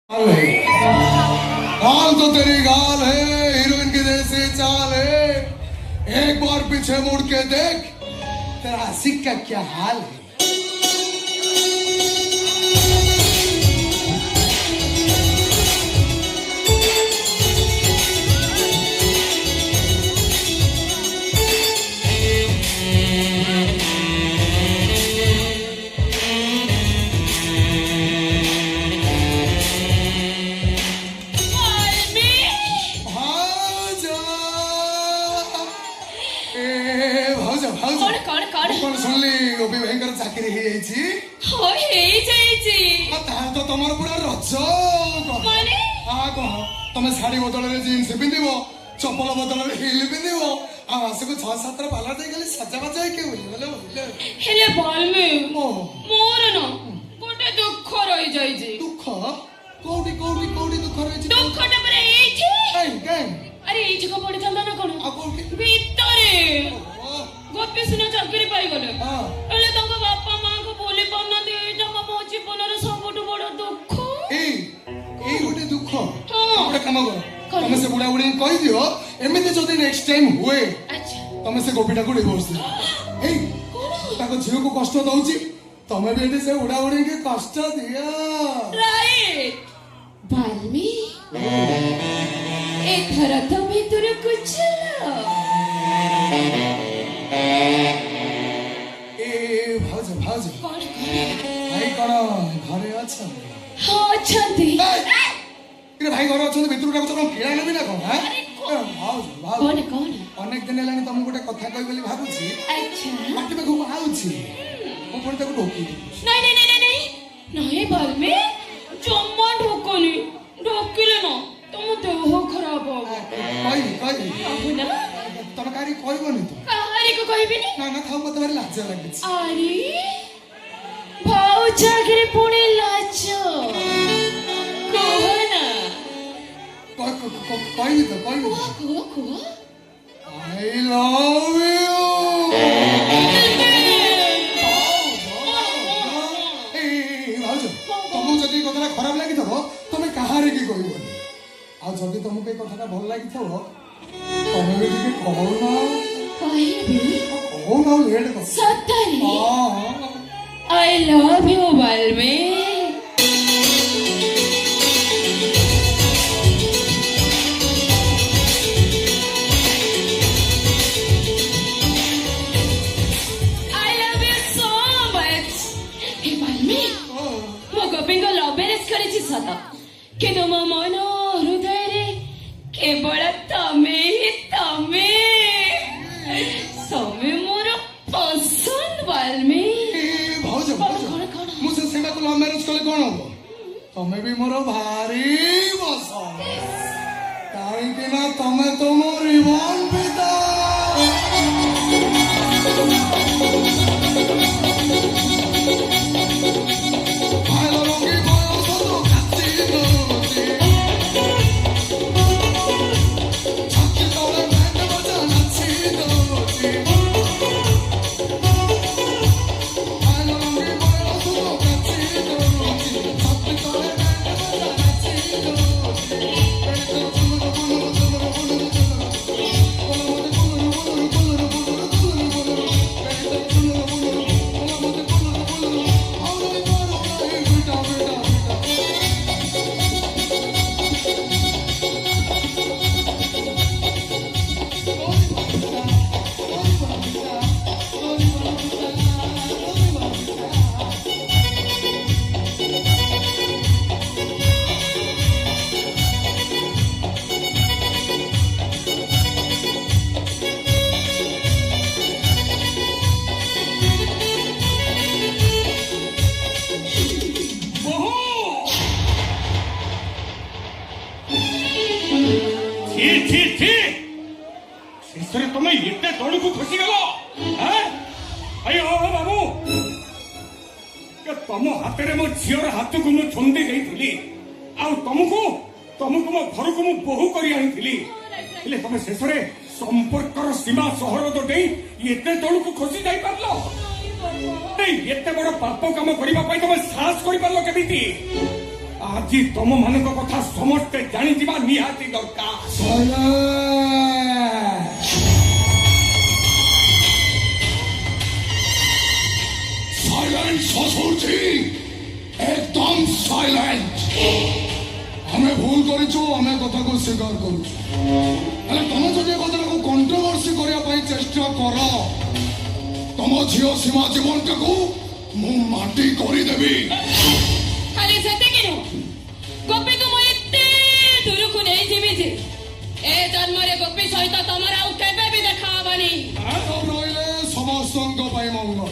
हाल तो तेरी गाल है, हीरोइन की जैसी चाल है। एक बार पीछे मुड़ के देख, तेरा आशिक का क्या हाल है। भयंकर चाकरी तो तुम पूरा रज तुम शाढ़ी बदल जीन्स पिंध चपल बदल हिल पिंध आसक 6-7 पाला गले सजाबाज दुख रही दुख कौटी कौटी कौटी दुख रही अरे को पड़ी चलता ना कौन भीतरे गोपी सिन्हा चाकरी पाई गले एले तंका बापा मां को बोली पन्ना दे जमा मो जीवन रे सबटु बड़ दुख ए गोटे दुख आपरे काम कर तुम से बुढ़ा बुढ़ी कहि दियो एमिते जदी नेक्स्ट टाइम हुए अच्छा तुम से गोपीटा को डिवोर्स दे ए ताको झियो को कष्ट दउची तुम भी एते से बुढ़ा बुढ़ी के कष्ट दिया राइट बालमी एक घर तो भीतर कुछ भाई कौन घरे अच्छा हाँ अच्छा दी भाई घर अच्छा भितर कौन किड़ा नेबी ना कौन कौन कौन अनेक दिन है तुम गोटे कथा कह भावुची अच्छा माटी पाखु आउची मो पुणी ताको ढोकी नहीं नहीं नहीं नहीं नहीं बाल में जम्मा ढोकनी ढोकिले ना तुम देह खराब हो कहि ना तम कारी कहबनी तो काहारी को कहबी नहीं ना थाउ मते भारी लाज लागे अरे भाव जागरे पुणे लाज कहना कहि तो को आई लव यू तुम जदि कथा खराब लगी थो तुम कहारे की कहबनी आ जदि तुमको ए कथा भल लगी थो तुम भी टिके कहू ना कहबी कहू ना लेट कर सत्तरी हां I love you, Balme. I love you so much. Hey, Balme. Mo gopi ko love marriage karichi sata. Kintu mo mono hrudayare kebala tame hi tame. Tame mora pasand Balme. Love marriage कले कौन हम तुम्हें भी मोर भारी बस कहीं तुम्हें तो मोर जीवन पिता तुम इतने तोड़ को खुशी गलो अयो बाबू तुम हाथ में मो झीर हाथ को मुझे छंदी जाइली तुमको तुमको मो घर को मुझे बोहू कर तुम शेष संपर्कर सीमा सहर दे एते तोड़ को खुशी जाई पारलो एते बड़ पाप काम करने तुम साहस कर पारलो केमिति ଆଜି ତମ ମାନଙ୍କ କଥା ସମସ୍ତେ ଜାଣିଯିବା ନିହାତି ଦରକାର। साइलेंट ससुर जी एकदम साइलेंट। हमें भूल करिछु हमें कथा को स्वीकार करूछु अरे तुम जदि कथा को कंट्रोवर्सी करिया पई चेष्टा कर तुम झियो सीमा जीवन को मु माटी करी देबी। खाली सेतिକି ନୁହଁ ଗୋପୀକୁ ମୁଁ ଏତେ ଦୂରକୁ ନେଇଯିବି ଯେ ଏ ଜନ୍ମରେ ଗୋପୀ ସହିତ ତମର ଆଉ କେବେ ବି ଦେଖା ହବନି। ରହିଲେ ସମସ୍ତଙ୍କ ପାଇଁ ମଙ୍ଗଳ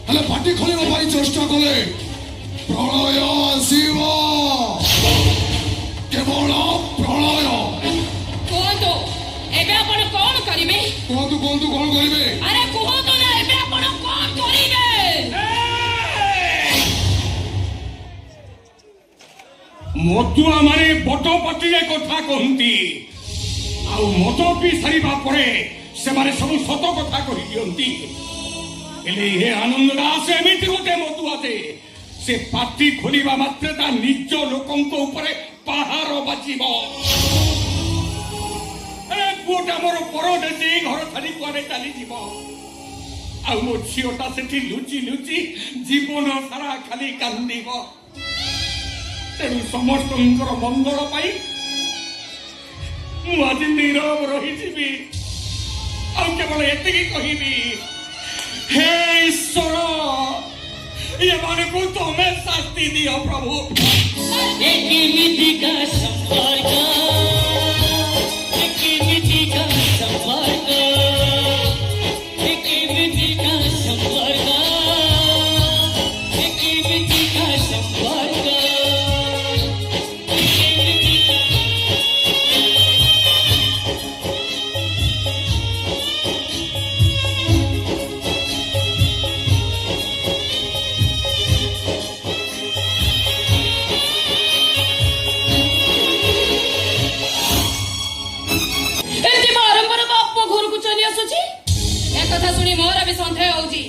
ହେଲେ ପାଟି ଖୋଲିବା ପାଇଁ ଚେଷ୍ଟା କଲେ ପ୍ରଳୟ ଆସିବ କେବଳ ପ୍ରଳୟ। କୁହନ୍ତୁ ଏବେ ଆପଣ କଣ କରିବେ? କୁହନ୍ତୁ କୁହନ୍ତୁ କଣ କରିବେ? ଆରେ କୁହନ୍ତୁ ନା ଏବେ ଆପଣ କଣ କରିବେ? ମଦୁଆ ମାନେ ବଟ ପାଟିରେ କଥା କହନ୍ତି ଆଉ ମଦ ପିଇ ସାରିବା ପରେ ସେମାନେ ସବୁ ସତ କଥା କହିଦିଅନ୍ତି। ହେଲେ ଏ ଆନନ୍ଦ ଦାସ ଏମିତି ଗୋଟେ ମଦୁଆ ଯେ ସେ ପାଟି ଖୋଲିବା ମାତ୍ରେ ତା ନିଜ ଲୋକଙ୍କ ଉପରେ ପାହାର ବାଜିବ। ପୁଅଟା ମୋର ପରଦେଶୀ ଘର ଛାଡି କୁଆଡେ ଚାଲିଯିବ ଆଉ ମୋ ଝିଅଟା ସେଠି ଲୁଚି ଲୁଚି ଜୀବନ ସାରା ଖାଲି କାନ୍ଦିବ। ତେଣୁ ସମସ୍ତଙ୍କର ମଙ୍ଗଳ ପାଇଁ ମୁଁ ଆଜି ନୀରବ ରହିଯିବି ଆଉ କେବଳ ଏତିକି କହିବି ହେ ଈଶ୍ୱର ଏମାନଙ୍କୁ ତମେ ଶାସ୍ତି ଦିଅ ପ୍ରଭୁ। एकिमिति का संपर्क एकिमिति का संपर्क एकिमिति का संपर्क एकिमिति का संपर्क एकिमिति का ଏମିତି ବାରମ୍ବାର ବାପ ଘରକୁ ଚାଲି ଆସୁଛି। ଏକଥା ଶୁଣି ମୋର ବି ସନ୍ଦେହ ହଉଛି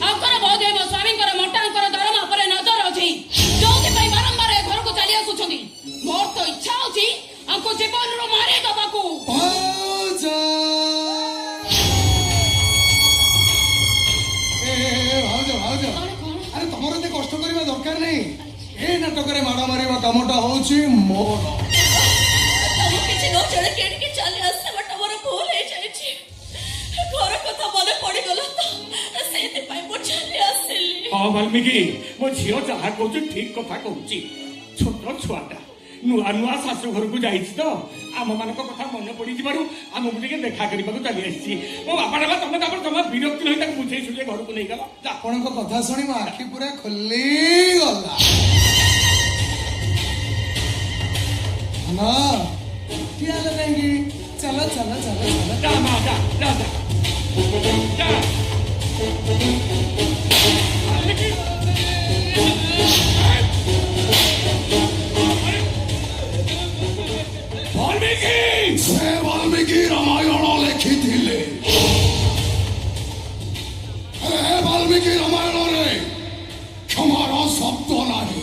ଆଙ୍କର ବୋଧ ହେବ ସ୍ୱାମୀଙ୍କର ମୋଟାଙ୍କର ଦରମା ଉପରେ ନଜର ଅଛି ଯୋଉଥିପାଇଁ ବାରମ୍ବାର ଏ ଘରକୁ ଚାଲି ଆସୁଛନ୍ତି। ମୋର ତ ଇଚ୍ଛା ହଉଛି ଆଙ୍କୁ ଜୀବନରୁ ମାରି ଦବାକୁ। ଆରେ ତମର ଏତେ କଷ୍ଟ କରିବା ଦରକାର ନାହିଁ। ଏ ନାଟକରେ ମାଡ଼ ମାରିବା କାମଟା ହଉଛି ମୋର। ତମକୁ କିଛି ନ ଜଣେ କେଣିକି ଚାଲି ଆସିବାଟା ମୋର ଭୁଲ ହେଇଯାଇଛି। ଘର କଥା ମନେ ପଡିଗଲା ତ ସେଇଥିପାଇଁ ମୁଁ ଚାଲି ଆସିଲି। ହଁ ବାଲ୍ମୀକି ମୋ ଝିଅ ଯାହା କହୁଛି ଠିକ କଥା କହୁଛି। ଛୋଟ ଛୁଆଟା ନୂଆ ନୂଆ ଶାଶୁ ଘରକୁ ଯାଇଛି ତ ଆମ ମାନଙ୍କ କଥା ମନେ ପଡିଯିବାରୁ ଆମକୁ ଟିକେ ଦେଖା କରିବାକୁ ଚାଲି ଆସିଛି। ମୋ ବାପା ଡାବା ତମେ ତାପରେ ତମ ବିରକ୍ତି ନହେଇ ତାକୁ ବୁଝେଇ ସୁଝେଇ ଘରକୁ ନେଇଗଲ। ଆପଣଙ୍କ କଥା ଶୁଣି ମୋ ଆଖି ପୁରା ଖୋଲିଗଲା। ନା ଠିଆ ହେଲେ କାହିଁକି? ଚାଲ ଚାଲ ଚାଲ ଚାଲ। ଯା ମା ଯା ଯା ଯା ଯା। ବାଲ୍ମୀକି ବାଲ୍ମୀକି ସେ ବାଲ୍ମୀକି ରାମାୟଣ ଲେଖିଥିଲେ। ଏ ବାଲ୍ମୀକି ରାମାୟଣରେ କ୍ଷମାର ଶବ୍ଦ ନାହିଁ।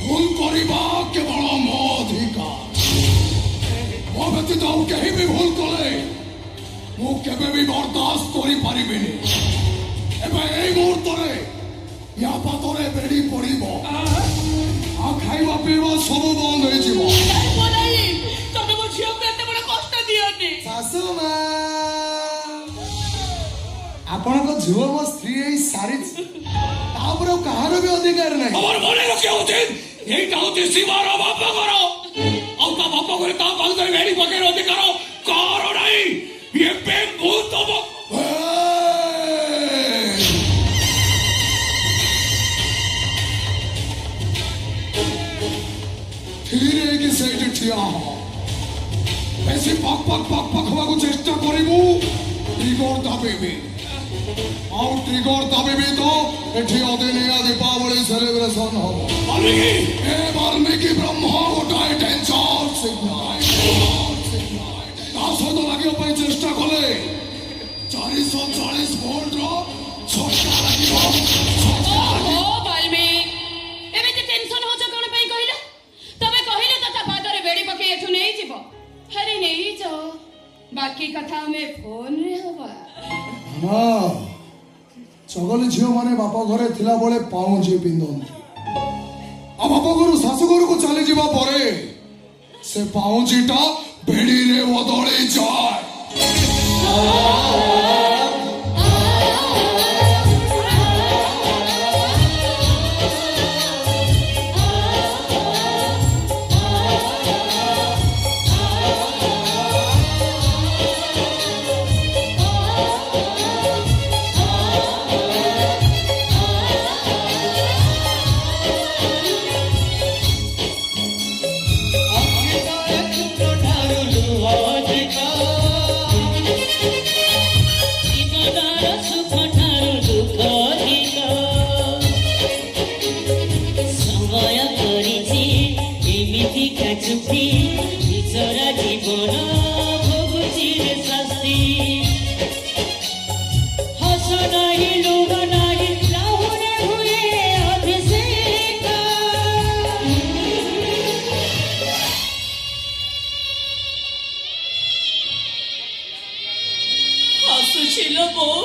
ଭୁଲ କରିବା କେବଳ ମୋ ଅଧିକାର। ମୋ ବ୍ୟତୀତ ଆଉ କେହି ବି ଭୁଲ କଲେ ମୁଁ କେବେ ବି ବରଦାସ୍ତ କରିପାରିବିନି। ଏବେ ଏଇ ମୁହୂର୍ତ୍ତରେ ୟା ପାଦରେ ବେଡି ପଡିବ ଆଉ ଖାଇବା ପିଇବା ସବୁ ବନ୍ଦ ହେଇଯିବ। ତମେ ମୋ ଝିଅକୁ ଏତେ ବଡ କଷ୍ଟ ଦିଅନି। ଶାଶୁ ମା ଆପଣଙ୍କ ଝିଅ ମୋ ସ୍ତ୍ରୀ ହେଇ ସାରିଛି ତାପରେ ଆଉ କାହାର ବି ଅଧିକାର ନାହିଁ। আমার মনে রক্ষা উচিত এইটা হচ্ছে সীমার বাপ ঘর ଆଉ ତା ବାପ ଘରେ ତା ପାଖରେ ଗାଡି ପକେଇର ଅଧିକାର କାହାର ନାହିଁ। ଏବେ ମୁଁ ତମ ଧୀରେ ହେଇକି ସେଇଠି ଠିଆ ହ। ବେଶୀ ପକ୍ ପକ୍ ପକ୍ ପକ୍ ହବାକୁ ଚେଷ୍ଟା କରିବୁ ଟ୍ରିଗର ଦାବିବି ଆଉ ଟ୍ରିଗର ଦାବିବି ତ ଏଠି ଅଦିନିଆ ଦୀପାବଳି ସେଲିବ୍ରେସନ ହବ। ବାଲ୍ମୀକି ଏ ବାଲ୍ମୀକି ବ୍ରହ୍ମ ଗୋଟାଏ ଡେଞ୍ଜର ସିଗ୍ନାଲ ତା ସହିତ ଲାଗିବା ପାଇଁ ଚେଷ୍ଟା କଲେ 440 ଭୋଲ୍ଟର ଝଟକା ଲାଗିବ। ଓହୋ ବାଲ୍ମୀକି ଏମିତି ଟେନସନ ହଉଛ କଥା ଆମେ ଫୋନରେ ହବା। ନା ଚଗଲି ଝିଅ ମାନେ ବାପ ଘରେ ଥିଲା ବେଳେ ପାଉଁଜି ପିନ୍ଧନ୍ତି ଆଉ ବାପ ଘରୁ ଶାଶୁ ଘରକୁ ଚାଲିଯିବା ପରେ ସେ ପାଉଁଜିଟା ବେଡିରେ ବଦଳି ଯାଏ। ନିଜର ଜୀବନ ଭୋଗୁଛି ରେ ଶାସ୍ତି ହସ ନାହିଁ ଲୁହ ନାହିଁ ଲାହୁରେ ହୁଏ ଅଭିଷେକ ହସୁଛି ଲୋ ବୋଉ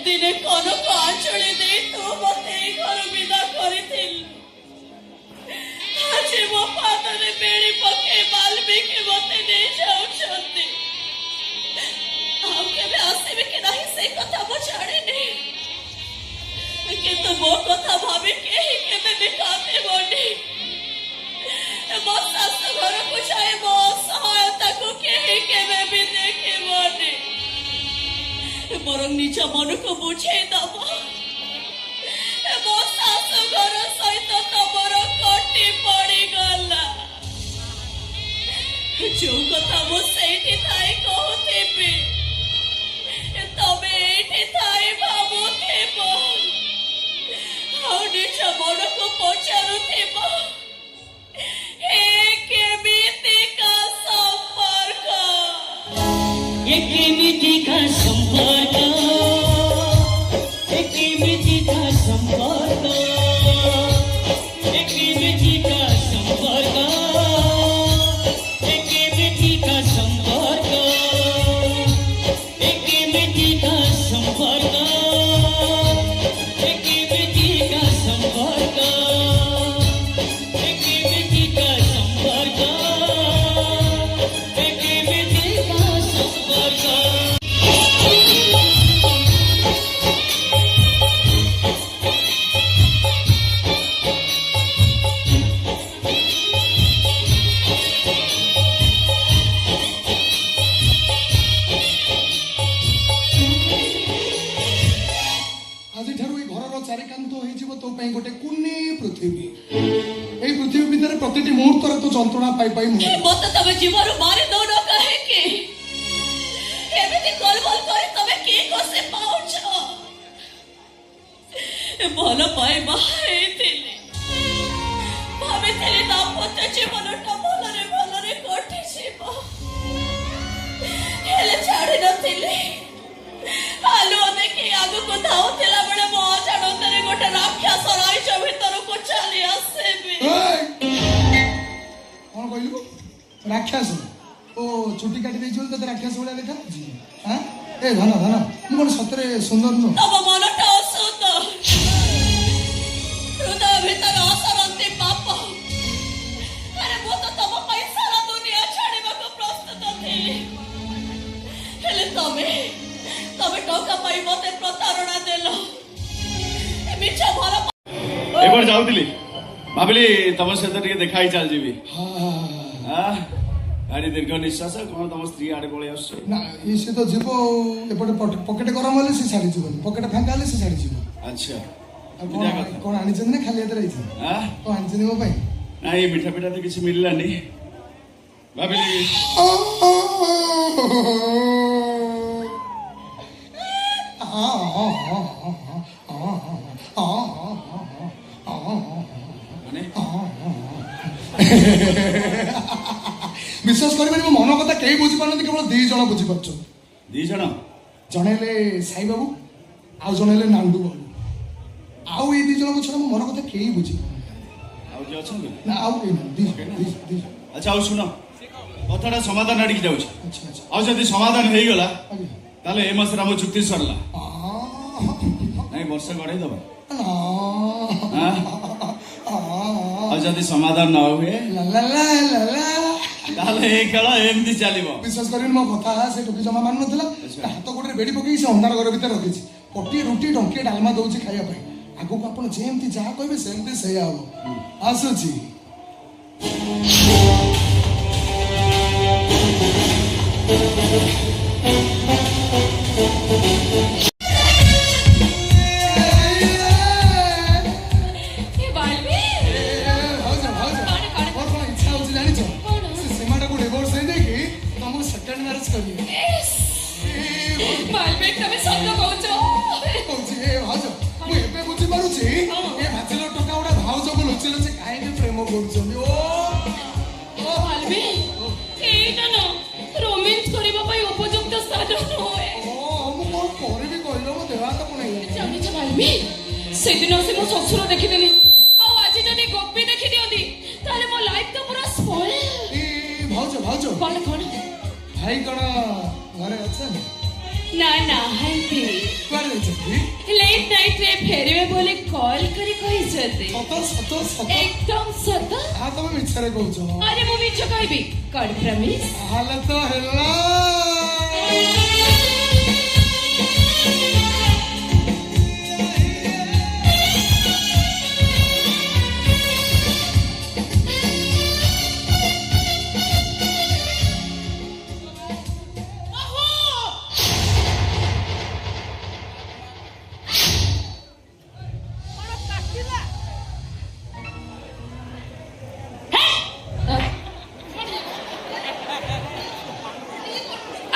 ଦିନେ କନକ ଆଞ୍ଚଳି ଦେଇ ତୁ ମତେ ଏଇ ଘର ବିଦା କରିଥିଲୁ। ଆଜି ମୋ ପାଦରେ ବେଳି ପକେଇ ବାଲ୍ମୀକି ମତେ ନେଇ ଯାଉଛନ୍ତି। ଆଉ କେବେ ଆସିବେ କି ନାହିଁ ସେଇ କଥା ମୁଁ ଜାଣିନି, କିନ୍ତୁ ମୋ କଥା ଭାବି କେହି କେବେ ବି କାନ୍ଦିବନି। ମୋ ଶାଶୁ ଘରକୁ ଯାଇ ମୋ ଅସହାୟତାକୁ କେହି କେବେ ବି ଦେଖିବନି। ବରଂ ନିଜ ମନକୁ ବୁଝେଇ ଦବ ମୋ ଶାଶୁ ଘର ସହିତ ତମର କଟି ପଡିଗଲା। ଯୋଉ କଥା ମୁଁ ସେଇଠି ଥାଇ କହୁଥିବି ତମେ ଏଇଠି ଥାଇ ଭାବୁଥିବ ଆଉ ନିଜ ମନକୁ ପଚାରୁଥିବ ଏ କେମିତିକା ସମ୍ପର୍କ, ଏ କେମିତିକା ସମ୍ପର୍କ, ଏ କେମିତିକା ସମ୍ପର୍କ, ଏ କେମିତିକା ସମ୍ପର୍କ, ଏ କେମିତିକା ସମ୍ପର୍କ, ଏ କେମିତିକା ସମ୍ପର୍କ, ଏ କେମିତିକା ସମ୍ପର୍କ, ଏ କେମିତିକା ସମ୍ପର୍କ, ଏ କେମିତିକା ସମ୍ପର୍କ। ଆଜିଠାରୁ ଏଇ ଘରର ଚାରିକାନ୍ଥ ହେଇଯିବ ତୋ ପାଇଁ ଗୋଟେ କୁନି ପୃଥିବୀ। ଏଇ ପୃଥିବୀ ଭିତରେ ପ୍ରତିଟି ମୁହୂର୍ତ୍ତରେ ତୁ ଯନ୍ତ୍ରଣା ପାଇ ପାଇ ମରିବୁ। ମତେ ତମେ ଜୀବନ ମାରି ଦଉନ କାହିଁକି? ଏମିତି ଗୋଲମୋଲ କରି ତମେ କି କଷି ପାଉଛ? ଭଲ ପାଇ ବାହା ହେଇଥିଲି, ଭାବିଥିଲି ଦାମ୍ପତ୍ୟ ଜୀବନଟା ଭଲରେ ଭଲରେ କଟିଯିବ, ହେଲେ ଛାଡି ନଥିଲି। ଆଲୁଅ ଦେଖି ଆଗକୁ ଧାଉଥିଲା ବେଳେ ମୋ ଅଜାଣତରେ ଗୋଟେ ରାକ୍ଷସ ରାଇଜ ଭିତରକୁ ଚାଲି ଆସିବି। ଏଇ! କଣ କହିଲୁ? ରାକ୍ଷସ? ଓ ଚୁଟି କାଟି ଦେଇଛୁ ବୋଲି ତତେ ରାକ୍ଷସ ଭଳିଆ ଦେଖାଯାଉଛି? ଆଁ? ଏ ଧନ ଧନ ମୁଁ କଣ ସତରେ ସୁନ୍ଦର ନୁହଁ? ତମ ମନଟା ଅସୁନ୍ଦର, ହୃଦୟ ଭିତରେ ଅସରନ୍ତି ପାପ। ଆରେ ମୁଁ ତ ତମ ପାଇଁ ସାରା ଦୁନିଆ ଛାଡିବାକୁ ପ୍ରସ୍ତୁତ ଥିଲି, ହେଲେ ତମେ ଟଙ୍କା ପାଇ ମତେ ପ୍ରତାରଣା ଦେଲ। ମିଛ ଭଲ ଏପଟେ ଯାଉଥିଲି ଭାବିଲି ତମ ସହିତ ଟିକେ ଦେଖା ହେଇ ଚାଲିଯିବି। ଆରେ ଦୀର୍ଘ ନିଶ୍ୱାସ କଣ ତମ ସ୍ତ୍ରୀ ଆଡେ ପଳେଇ ଆସୁଛି? ନା ସେ ତ ଯିବ ଆଉ ଏପଟେ ପକେଟ ଗରମ ହେଲେ ସେ ଛାଡିଯିବନି, ପକେଟ ଫାଙ୍କା ହେଲେ ସେ ଛାଡିଯିବ। ଆଚ୍ଛା ଆଉ କଣ ଆଣିଛନ୍ତି ନା ଖାଲି ହାତରେ ହେଇଛନ୍ତି? କଣ ଆଣିଛନ୍ତି ମୋ ପାଇଁ? ନାଇଁ ମିଠା ପିଠା ତ କିଛି ମିଳିଲାନି, ଭାବିଲି ମାନେ ବିଶ୍ୱାସ କରିବେନି ମୋ ମନ କଥା କେହି ବୁଝିପାରୁନାହାନ୍ତି, କେବଳ 2 ଜଣ ବୁଝିପାରୁଛନ୍ତି। 2 ଜଣ? ଜଣେ ହେଲେ ସାଇ ବାବୁ ଆଉ ଜଣେ ହେଲେ ନାଣ୍ଡୁ ବାବୁ। ଆଉ ଏଇ 2 ଜଣଙ୍କ ଛଡା ମୋ ମନ କଥା କେହି ବୁଝିପାରୁନାହାନ୍ତି। ଆଉ କିଏ ଅଛନ୍ତି? ନା ଆଉ କେହି ନାହିଁ, 2 ଜଣ। ଆଚ୍ଛା ଆଉ ଶୁଣ କଥାଟା ସମାଧାନ ଆଡ଼ିକି ଯାଉଛି। ଆଚ୍ଛା ଆଚ୍ଛା ଆଉ ଯଦି ସମାଧାନ ହେଇଗଲା ଆଜ୍ଞା ତାହେଲେ ଏ ମାସରେ ଆମ ଚୁକ୍ତି ସରିଲା। ଆ, ନାଇଁ ବର୍ଷେ ଗଢ଼େଇ ଦବା। ଆ, ଆଁ? ଆ, ଆଉ ଯଦି ସମାଧାନ ନ ହୁଏ ଲା ଲା ଲା ଲା ଲା। ତାହେଲେ ଏଇ ଖେଳ ଏମିତି ଚାଲିବ। ବିଶ୍ୱାସ କରିନି ମୋ କଥା ସେ ଟୋକି ଜମା ମାନୁନଥିଲା। ତା ହାତ ଗୋଟରେ ବେଡି ପକେଇକି ସେ ଅନ୍ଧାର ଘର ଭିତରେ ରଖିଛି। ପଟିଏ ରୁଟି ଟଙ୍କିଏ ଡାଲମା ଦଉଛି ଖାଇବା ପାଇଁ। ଆଗକୁ ଆପଣ ଯେମିତି ଯାହା କହିବେ ସେମିତି ସେଇଆ ହବ। ଆସୁଛି। ଏ ବାଲ୍ମୀ ଭାଉଜ ଭାଉଜ କଣ? ମୋର କଣ ଇଚ୍ଛା ହଉଛି ଜାଣିଛ? କଣ? ସେ ସୀମାଟାକୁ ଡିଭୋର୍ସ ଦେଇଦେଇକି ତମକୁ ସେକେଣ୍ଡ ମ୍ୟାରେଜ କରିବେ। ବାଲ୍ମୀ ତମେ ସତ କହୁଛ? କହୁଛି ଏ ଭାଉଜ ମୁଁ ଏବେ ବୁଝିପାରୁଛି ଏ ବ୍ୟାଚେଲର ଟଙ୍କା ଗୁଡା ଭାଉଜକୁ ଲୁଚି ଲୁଚି କାହିଁକି ପ୍ରେମ କରୁଛନ୍ତି। ଓ ବାଲ୍ମୀ ଏଇଟା ନା ରୋମାନ୍ସ କରିବା ପାଇଁ ଉପଯୁକ୍ତ ସ୍ଥାନ ନୁହେଁ। ମୁଁ କଣ କରିବି କହିଲ ମୋ ଦେହ ହାତ କଣ ହେଇଗଲା। ଜାଣିଛ ବାଲ୍ମୀ ସେଦିନ ସେ ମୋ ଶ୍ୱଶୁର ଦେଖିଦେଲି ଆଉ ଆଜି ଯଦି ଗୋପୀ ଦେଖି ଦିଅନ୍ତି ତାହେଲେ ମୋ ଲାଇଫ ତ ପୁରା ସ୍ପଏଲ। ଏ ଭାଉଜ ଭାଉଜ କଣ କଣ? ଭାଇ କଣ ଘରେ ଅଛନ୍ତି? ନା ନାହାନ୍ତି। କୁଆଡେ ଯାଇଛନ୍ତି? ଲେଟ୍ ନାଇଟ୍ ରେ ଫେରିବେ ବୋଲି କଲ୍ କରି କହିଛନ୍ତି। ସତ ସତ ସତ ଏକଦମ ସତ। ତମେ ମିଛରେ କହୁଛ। ଆରେ ମୁଁ ମିଛ କହିବି କଣ ପ୍ରମିସ? ତାହେଲେ ତ ହେଲା।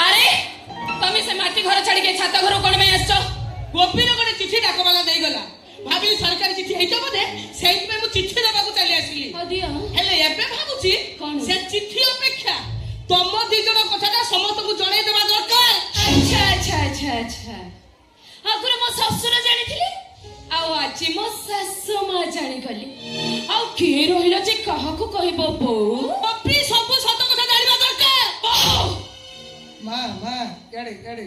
ଆରେ ତମେ ସେ ମାଟି ଘର ଛାଡିକି ଛାତ ଘର କଣ ପାଇଁ ଆସିଛ? ଗୋପୀର ଗୋଟେ ଚିଠି ଡାକବାଲା ଦେଇଗଲା। ଭାବିଲି ସରକାରୀ ଚିଠି ହେଇଥିବ ବୋଧେ, ସେଇଥିପାଇଁ ମୁଁ ଚିଠି ଦେବାକୁ ଚାଲି ଆସିଲି। ହେଲେ ଏବେ ଭାବୁଛି କଣ? ସେ ଚିଠି ଅପେକ୍ଷା ତମ ଦି ଜଣ କଥାଟା ସମସ୍ତଙ୍କୁ ଜଣେଇ ଦେବା ଦରକାର। ଆଚ୍ଛା ଆଚ୍ଛା ଆଚ୍ଛା ଆଚ୍ଛା ଆଗରୁ ମୋ ଶ୍ୱଶୁର ଜାଣିଥିଲେ ଆଉ ଆଜି ମୋ ଶାଶୁ ମା ଜାଣିଗଲି। ଆଉ କିଏ ରହିଲା ଯେ କାହାକୁ କହିବ ବୋଉ? ଗୋପୀ ସବୁ ସତ କଥା ଜାଣିବା ଦରକାର। ବୋଉ! ମା ମା ଇଆଡେ ଇଆଡେ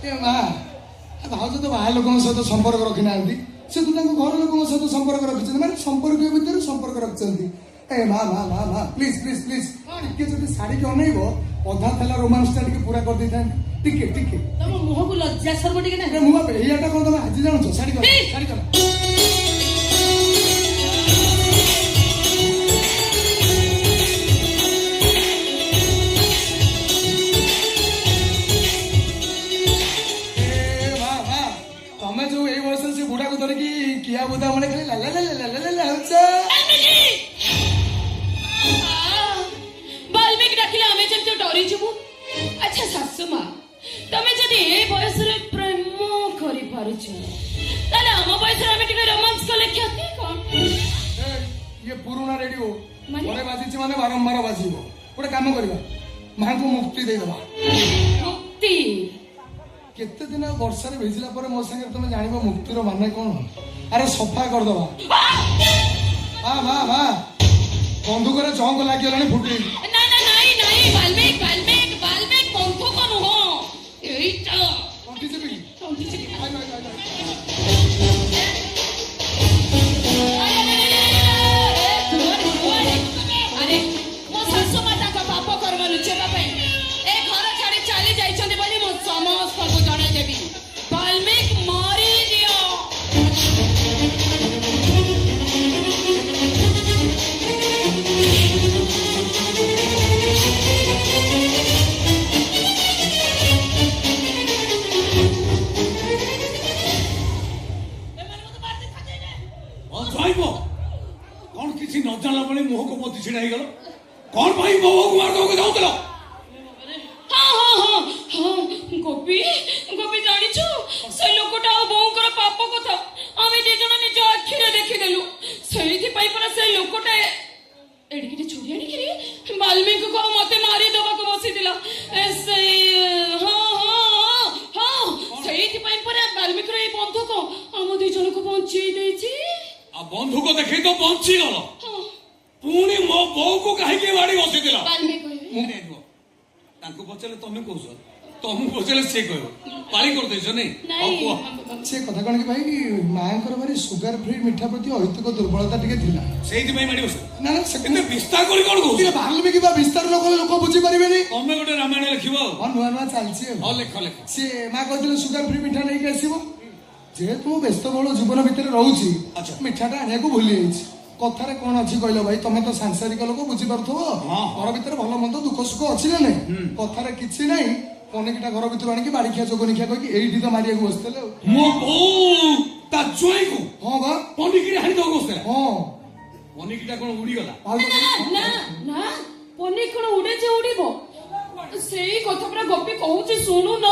ଏ ମା ଭାଉଜ ତ ବାହାର ଲୋକଙ୍କ ସହିତ ସମ୍ପର୍କ ରଖିନାହାନ୍ତି। ସେ ତ ତାଙ୍କ ଘର ଲୋକଙ୍କ ସହିତ ସମ୍ପର୍କ ରଖିଛନ୍ତି। ମାନେ ସମ୍ପର୍କ ଭିତରେ ସମ୍ପର୍କ ରଖିଛନ୍ତି। ଏ ମା ମା ମା ମା ପ୍ଲିଜ ପ୍ଲିଜ ପ୍ଲିଜ ଟିକେ ଯଦି ଶାଢୀକି ଅନେଇବ ଅଧା ଥିଲା ରୋମାନ୍ସ ଟା ଟିକେ ପୁରା କରିଦେଇଥାନ୍ତି। ଟିକେ ଟିକେ ତମ ମୁହଁକୁ ଲଜ୍ଜା ସର୍ବ ଟିକେ ନାହିଁ। ମୁଁ ଏଇଆଟା କଣ ତମେ ଆଜି ଜାଣୁଛ? ଶାଢୀ କର ଶାଢୀ କର। ତମେ ଯୋଉ ଏଇ ବୟସରେ ସେ ବୁଢାକୁ ଧରିକି କିଆ ବୁଦା ମାନେ ଖାଲି ଲାଲା ଲାଲା ଲାଲା ଲାଲା ହଉଛ। ବାଲ୍ମୀକି ଡାକିଲେ ଆମେ ଯେମିତି ଡରିଯିବୁ। ଆଚ୍ଛା ଶାଶୁ ମା ତମେ ଯଦି ଏ ବୟସରେ ପ୍ରେମ କରିପାରୁଛ ତାହେଲେ ଆମ ବୟସରେ ଆମେ ଟିକେ ରୋମାନ୍ସ କଲେ କ୍ଷତି କଣ? ଇଏ ପୁରୁଣା ରେଡିଓ ମାନେ? ଘରେ ବାଜିଛି ମାନେ ବାରମ୍ବାର ବାଜିବ। ଗୋଟେ କାମ କରିବା ମାଙ୍କୁ ମୁକ୍ତି ଦେଇଦବା। ମୁକ୍ତି? କେତେ ଦିନ ବର୍ଷାରେ ଭିଜିଲା ପରେ ମୋ ସାଙ୍ଗରେ ତମେ ଜାଣିବ ମୁକ୍ତିର ମାନେ କଣ? ଆରେ ସଫା କରିଦବା। ମା ମା ମା ବନ୍ଧୁକରେ ଜଙ୍ଗ ଲାଗିଗଲାଣି ଫୁଟେଇ। ନା ନା ନାଇଁ ନାଇଁ ବାଲ୍ମୀକି ବାଲ୍ମୀକି ବାଲ୍ମୀକି ବନ୍ଧୁକ ନୁହଁ ଏଇଟା କଣ୍ଠି ଯିବି ତଣ୍ଟିଚିପି। ଆରେ ଆରେ ମୋ ଶାଶୁ ମା ତାଙ୍କ ପାପ କର୍ମ ଲୁଚେଇବା ପାଇଁ ଏ ଘର ଛାଡି ଚାଲି ଯାଇଛନ୍ତି ବୋଲି ମୁଁ ସମସ୍ତଙ୍କୁ ଜଣେଇଦେବି। ବାଲ୍ମୀକି ମରିଦିଅ। କଣ କିଛି ନ ଜାଣିଲା ବେଳେ ମୁହଁକୁ ମତେ ଛିଡା ହେଇଗଲ? କଣ ପାଇଁ ମୋ ବୋଉକୁ ମାରିଦବାକୁ ଯାଉଥିଲ? ଗୋପୀ ଗୋପୀ ଜାଣିଛୁ ସେ ଲୋକଟା ଆଉ ବୋଉଙ୍କର ପାପ କଥା ଆମେ ଦି ଜଣ ନିଜ ଆଖିରେ ଦେଖିଦେଲୁ। ସେଇଥିପାଇଁ ପରା ସେ ଲୋକଟା ଏଡ଼ିକିଟେ ଛୁରୀ ଆଣିକିରି ବାଲ୍ମୀକିକୁ ଆଉ ମତେ ମାରିଦେବାକୁ ବସିଥିଲା। ସେଇଥିପାଇଁ ପରା ବାଲ୍ମୀକିର ଏଇ ବନ୍ଧୁକ ଆମ ଦି ଜଣକୁ ବଞ୍ଚେଇ ଦେଇଛି। ଆଉ ବନ୍ଧୁକ ଦେଖେଇ ତ ବଞ୍ଚିଗଲ। ପୁଣି ମୋ ବୋଉକୁ କାହିଁକି ବାଡି ବସେଇଥିଲ? ବାଲ୍ମୀକି କହିବେ। ମୁଁ ଜାଣିବ ତାଙ୍କୁ ପଚାରିଲେ ତମେ କହୁଛ, ତମକୁ ପଚାରିଲେ ସେ କହିବ। ପାଳି କରିଦେଇଛ ନାଇଁ? ହଉ ନାଇଁ କୁହ। ସେ କଥା କଣ କି ଭାଇ, ମାଙ୍କର ଭାରି ସୁଗାର ଫ୍ରି ମିଠା ପ୍ରତି ଅହେତୁକ ଦୁର୍ବଳତା ଟିକେ ଥିଲା। ସେଇଥିପାଇଁ ବାଡି ବସେ। ନା ନା ସେ ଏତେ ବିସ୍ତାର କରି କଣ କହୁଛ? ଟିକେ ବାଲ୍ମୀକି ବା ବିସ୍ତାର ନ କଲେ ଲୋକ ବୁଝିପାରିବେନି। ତମେ ଗୋଟେ ରାମାୟଣ ଲେଖିବ ଆଉ। ହଁ ନୂଆ ନୂଆ ଚାଲିଛି ଆଉ। ହଁ ଲେଖ ଲେଖ। ସିଏ ମା କହିଥିଲେ ସୁଗାର ଫ୍ରି ମିଠା ନେଇକି ଆସିବ। ଯେହେତୁ ମୁଁ ବ୍ୟସ୍ତବହୁଳ ଜୀବନ ଭିତରେ ରହୁଛି, ଆଚ୍ଛା। ମିଠାଟା ଆଣିବାକୁ ଭୁଲି ଯାଇଛି। କଥାରେ କଣ ଅଛି କହିଲ ଭାଇ, ତମେ ତ ସାଂସାରିକ ଲୋକ ବୁଝିପାରୁଥିବ। ହଁ। ଘର ଭିତରେ ଭଲ ମନ୍ଦ ଦୁଃଖ ସୁଖ ଅଛି ନା ନାଇଁ? କଥାରେ କିଛି ନାହିଁ, ପନିକିଟା ଘର ଭିତରୁ ଆଣିକି ବାଡ଼ିଖିଆ ଚୋଗନିଖିଆ କହିକି ଏଇଠି ତ ମାରିବାକୁ ବସିଥିଲେ ଆଉ। ମୋ ବୋଉ ତା ଜ୍ୱାଇଁକୁ ହଁ ବା, ପନିକିରେ ହାଣି ଦବାକୁ ବସିଥିଲା। ହଁ। ପନିକିଟା କଣ ଉଡିଗଲା? ଭାଉଜ କହିଲେ, ନା ନା ପନିର କଣ ଉଡେছে ଉଡିବ? ସେଇ କଥା ପୁରା ଗପି କହୁଛି ଶୁଣୁନ।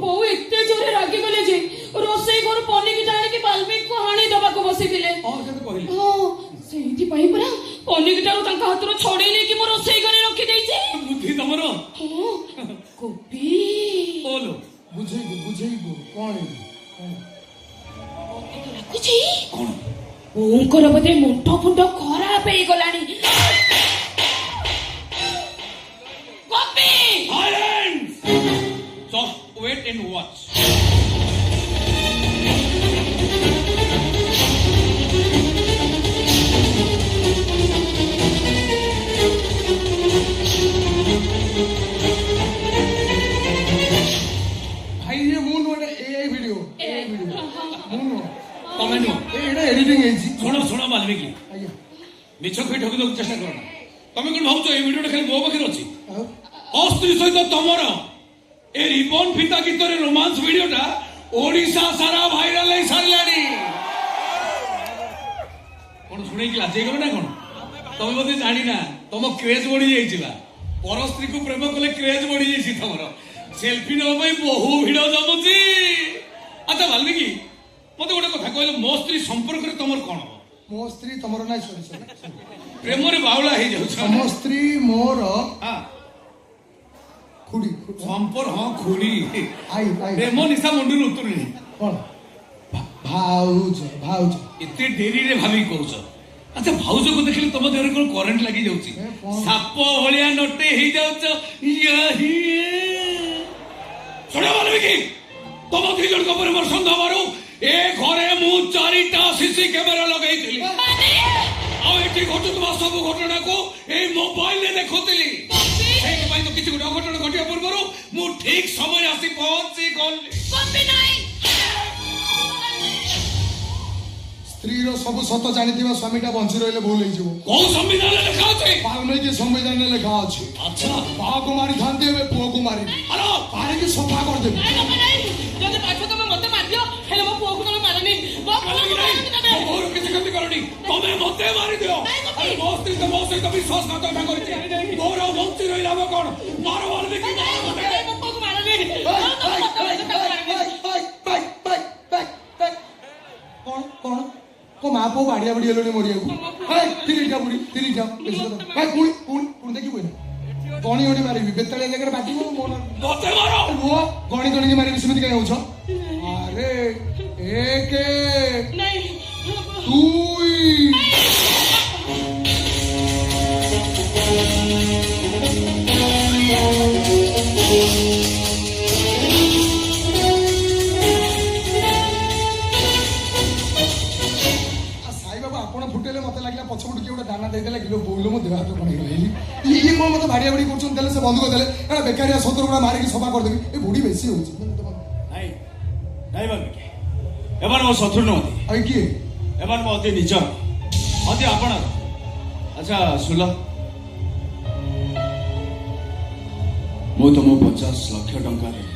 ବୋଉ ଏତେ ଜୋରେ ରାଗିଗଲେ ଯେ ରୋଷେଇ ଘରୁ ପନିକିଟା ଆଣିକି ବାଲ୍ମୀକିକୁ ହାଣି ଦବାକୁ ବସିଥିଲେ। ହଁ ସେତ କହିଲି। ହଁ ସେଇଥିପାଇଁ ପୁରା ପନିକିଟାରୁ ତାଙ୍କ ହାତରୁ ଛଡେଇ ନେଇକି ମୋ ରୋଷେଇ ଘରେ ରଖିଦେଇଛି। ବୁଦ୍ଧି ତମର। ହଁ ଗୋପୀ ବୋଲୋ ବୁଝେଇବୁ କଣ ଲାଗୁଛି କଣ? ବୋଉଙ୍କର ବୋଧେ ମୁଣ୍ଡ ଫୁଣ୍ଡ ଖରାପ ହେଇଗଲାଣି। ଗୋପୀ Silence! Just wait and watch. ଭାଇ ଇଏ ମୁଁ ନୁହଁ, ଏଆଇ ଭିଡିଓ। ମୁଁ ନୁହଁ, ତମେ ନୁହଁ। ଏଇଟା ଏଡିଟିଂ ହେଇଛି। ଶୁଣ ଶୁଣ ବାଲ୍ମୀକି, ଆଜ୍ଞା। ମିଛ କହି ଠକିବାକୁ ଚେଷ୍ଟା କର ନା। ତମେ କଣ ଭାବୁଛ ଏଇ ଭିଡିଓଟା ଖାଲି ମୋ ପାଖରେ ଅଛି? ଆଉ ଅସ୍ତ୍ରୀ ସହିତ ତମର ଏ ରିବନ ଫିତା ଗୀତରେ ରୋମାନ୍ସ ଭିଡିଓଟା ଓଡିଶା ସାରା ଭାଇରାଲ ହେଇ ସାରିଲାଣି। କଣ ଶୁଣେଇକି ଲାଜେଇଗଲ ନା କଣ? ତମେ ବୋଧେ ଜାଣିନା ତମ କ୍ରେଜ ବଢି ଯାଇଛି ବା। ପର ସ୍ତ୍ରୀକୁ ପ୍ରେମ କଲେ କ୍ରେଜ ବଢି ଯାଇଛି ତମର। ସେଲଫି ନେବା ପାଇଁ ବହୁ ଭିଡ ଜମୁଛି। ଆଚ୍ଛା ବାଲ୍ମୀକି, ମତେ ଗୋଟେ କଥା କହିଲ, ମୋ ସ୍ତ୍ରୀ ସମ୍ପର୍କରେ ତମର କଣ ହବ? ମୋ ସ୍ତ୍ରୀ ତମର ନାଇଁ, ସରି। ପ୍ରେମରେ ବାଉଳା ହେଇଯାଉଛ। ତମ ସ୍ତ୍ରୀ ମୋର ହଁ ଖୁଡି। ସମ୍ପର୍କ, ହଁ ଖୁଡି। ଆଇ ପ୍ରେମ ନିଶା ମୁଣ୍ଡରୁ ଉତୁରୁନି। କଣ? ଭାଉଜ। ଏତେ ଡେରିରେ ଭାବି କହୁଛ? ଆଚ୍ଛା ଭାଉଜକୁ ଦେଖିଲେ ତମ ଦେହରେ କଣ କରେଣ୍ଟ ଲାଗି ଯାଉଛି? ଏ କଣ? ସାପ ଭଳିଆ ନଟେ ହେଇଯାଉଛ। ଶୁଣ ବାଲ୍ମୀକି, ତମ ଦି ଜଣଙ୍କ ଉପରେ ମୋର ସନ୍ଦେହ ହବାରୁ ଏ ଘରେ ମୁଁ 4ଟା ସିସି କ୍ୟାମେରା ଲଗେଇଥିଲି। ଆଉ ଏଠି ଘଟୁଥିବା ସବୁ ଘଟଣାକୁ ଏଇ ମୋବାଇଲରେ ଦେଖୁଥିଲି। ସେଇଥିପାଇଁ ତ କିଛି ଗୋଟେ ଅଘଟଣ ଘଟିବା ପୂର୍ବରୁ ମୁଁ ଠିକ ସମୟ ଆସି ପହଞ୍ଚି ଗଲି। ଗୋପୀ ନାଇଁ ସ୍ତ୍ରୀର ସବୁ ସତ ଜାଣିଥିବା ସ୍ୱାମୀଟା ବଞ୍ଚି ରହିଲେ ଭୁଲ ହେଇଯିବ। କୋଉ ସମ୍ବିଧାନରେ ଲେଖା ଅଛି? ବାଲ୍ମୀକି ସମ୍ବିଧାନରେ ଲେଖା ଅଛି, ଆଚ୍ଛା ବାହାକୁ ମାରିଥାନ୍ତି ଏବେ ପୁଅକୁ ମାରିବି। ଆଲୋ ମାରିକି ସଫା କରିଦେବି। ନାଇଁ ଗୋପୀ ନାଇଁ, ଯଦି ପାଠ ତମେ ମତେ ମାରିଦିଅ ହେଲେ ମୋ ପୁଅକୁ ତମେ ମାରନି। ମୋ ପୁଅକୁ ମାରନି ତମେ। ମୋର କିଛି କ୍ଷତି କରନି, ତମେ ମତେ ମାରିଦିଅ। ଆରେ ମୋ ସ୍ତ୍ରୀ ତ ମୋ ସହିତ ବିଶ୍ୱାସଘାତକତା କରିଛି। ମୋର ବଞ୍ଚି ରହିଲା ବା କଣ? ମାର ବାଲ୍ମୀକି, ମାର ମତେ। ମୋ ପୁଅକୁ ମାରନି। କଣ ମା ପୁଅ ବାଡିଆ ବାଡି ହେଲଣି ମରିବାକୁ? ତିରିଟା ପୁଣି ପୁଣି ଦେଖିବୁ ଗଣି ଗଣି ମାରିବି, ବେତାଳିଆ ଜାଗାରେ ବାଟିବ। ମତେ ମାର। ରୁହ, ଗଣି ଗଣିକି ମାରିବି, ସେମିତି କାହିଁ ହଉଛ? ଆରେ 1 ନାଇଁ 2 ସାଇବାବୁ ଆପଣ ଫୁଟେଇଲେ ମତେ ଲାଗିଲା ପଛପଟୁ କିଏ ଗୋଟେ ଦାନା ଦେଇଦେଲା କିଲୋ ବୋଇଲ ମୋ ଦେହ ହାତ କଣ ହେଇଗଲା। ଇଏ କଣ ମତେ ଭାଡିଆ ବାଡି କରୁଛନ୍ତି? ଦେଲେ ସେ ବନ୍ଧୁକ ଦେଲେ, ଏଟା ବେକାରିଆ ସତର ଗୁଡା ମାରିକି ସଫା କରିଦେବି। ଏ ବୁଢୀ ବେଶୀ ହଉଛି। ନାଇଁ ନାଇଁ ବାଲ୍ମୀକି, ଏମାନେ ମୋ ଶତ୍ରୁ ନୁହନ୍ତି। ଆଉ କିଏ? ଏମାନେ ମୋ ଅତି ନିଜ, ଅତି ଆପଣାର। ଆଚ୍ଛା ଶୁଲ, ମୁଁ ତମକୁ 50 ଲକ୍ଷ ଟଙ୍କା ଦେବି।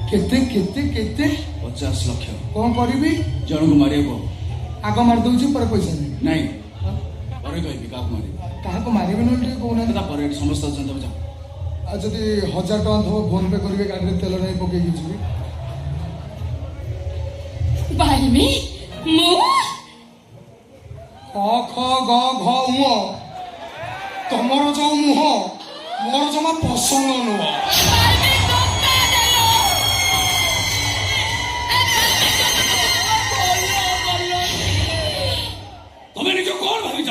କେତେ କେତେ କେତେ? 50 ଲକ୍ଷ। କଣ କରିବି? ଜଣକୁ ମାରିବାକୁ ହବ। ଆଗ ମାରିଦଉଛି, ପରେ ପଇସା ନେବି। ନାଇଁ ପରେ କହିବି କାହାକୁ ମାରିବି। କାହାକୁ ମାରିବି ନହେଲେ ଟିକେ କହୁନାହାନ୍ତି। ତାପରେ ଏଠି ସମସ୍ତେ ଅଛନ୍ତି, ତମେ ଯାଅ। ଆଉ ଯଦି 1000 ଟଙ୍କା ଥବ ଫୋନ ପେ କରିବେ, ଗାଡିରେ ତେଲ ନେଇ ପକେଇକି ଯିବି। ବାଲ୍ମୀ ମୁଁ କ ଖ ଗ ଘ ଙ। ତମର ଯୋଉ ମୁହଁ ମୋର ଜମା ପସନ୍ଦ ନୁହଁ। ତମେ ନିଜ କଣ ଭାବିଛ?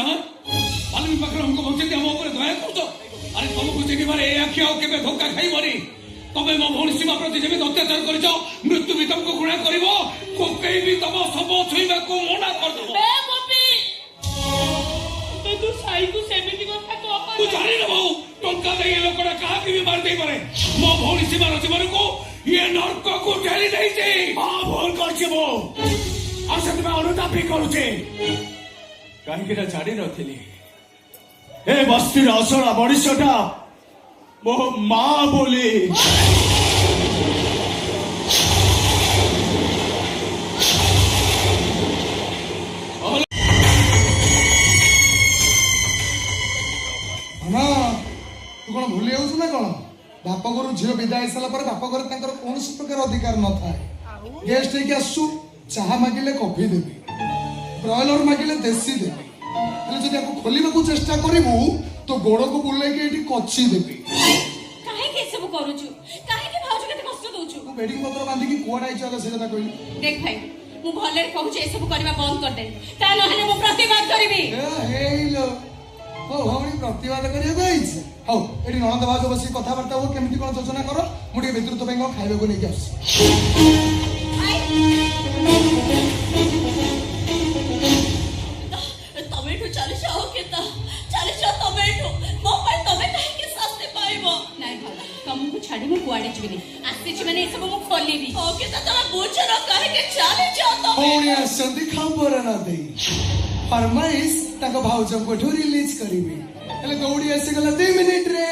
ତମ ଶବ ଛୁଇଁବାକୁ ମନା କରିଦେବ। ବେ ଗୋପୀ ତୁ ସାଇକୁ ସେମିତି କଥା ତୁ କହ। ଜାଣିନ ବୋଉ, ଟଙ୍କା ଦେଇ ଏ ଲୋକଟା କାହାକୁ ବି ମାରି ଦେଇପାରେ। ମୋ ଭଉଣୀ ସୀମାର ଜୀବନକୁ ଇଏ ନର୍କକୁ ଠେଲି ଦେଇଛି। ହଁ ଭୁଲ କରିଛି ବୋଉ, ଆଉ ସେଥିପାଇଁ ଅନୁତାପ କରୁଛି। କାହିଁକି ନା ଜାଣିନଥିଲି ଏ ବସ୍ତିର ଅସଲା ମଣିଷଟା ମୋ ମା ବୋଲି। ନା ତୁ କଣ ଭୁଲି ଯାଉଛୁ ନା କଣ? ବାପ ଘରୁ ଝିଅ ବିଦା ହେଇସାରିଲା ପରେ ବାପ ଘରେ ତାଙ୍କର କୌଣସି ପ୍ରକାର ଅଧିକାର ନଥାଏ। ଗେଷ୍ଟ ହେଇକି ଆସୁଛୁ, ଚାହା ମାଗିଲେ କଫି ଦେବି, ବ୍ରଏଲର ମାଗିଲେ ଦେଶୀ ଦେବି। ହେଲେ ଯଦି ଆକୁ ଖୋଲିବାକୁ ଚେଷ୍ଟା କରିବୁ ତ ଗୋଡକୁ ବୁଲେଇକି ଏଠି କଚି ଦେବି। କାହିଁକି ଏସବୁ କରୁଛୁ? କାହିଁକି ଭାଉଜ କେତେ କଷ୍ଟ ଦଉଛୁ? ତୁ ବେଡିଂ ପତ୍ର ବାନ୍ଧିକି କୁଆଡେ ଆଇଛୁ ଆଗ ସେ କଥା କହିଲି। ଦେଖ ଭାଇ, ମୁଁ ଭଲରେ କହୁଛି ଏସବୁ କରିବା ବନ୍ଦ କରିଦେ, ତା ନହେଲେ ମୁଁ ପ୍ରତିବାଦ କରିବି। ହେଇଲୋ ଓ ଭଉଣୀ ପ୍ରତିବାଦ କରିବାକୁ ଆଇଛି। ହଉ ଏଠି ନଣନ୍ଦ ଭାଉଜ ବସିକି କଥାବାର୍ତ୍ତା ହବ, କେମିତି କଣ ଯୋଜନା କର। ମୁଁ ଟିକେ ବିଦ୍ୟୁତ ପାଇଁ କଣ ଖାଇବାକୁ ନେଇକି ଆସୁଛି। ତମେ ଏଠୁ ଚାଲିଯାଅ କେତା, ଚାଲିଯାଅ ତମେ ଏଠୁ। ମୋ ପାଇଁ ତମେ କାହିଁକି ଶାସ୍ତି ପାଇବ? ନାଇଁ ଭାଉଜ, ତମକୁ ଛାଡି ମୁଁ କୁଆଡେ ଯିବିନି। ଆସିଛି ମାନେ ଏସବୁ ମୁଁ ଖୋଲିବି। ଓ କେତା ତମେ ବୁଝୁନ, କାହିଁକି ଚାଲିଯାଅ ତମେ? ଭଉଣୀ ଆସିଛନ୍ତି ଖବର ନ ଦେଇ। ଫରମାଇଶ ତାଙ୍କ ଭାଉଜଙ୍କୁ ଏଠୁ ରିଲିଜ କରିବି। ହେଲେ ଦୌଡ଼ି ଆସିଗଲା 2 ମିନିଟରେ।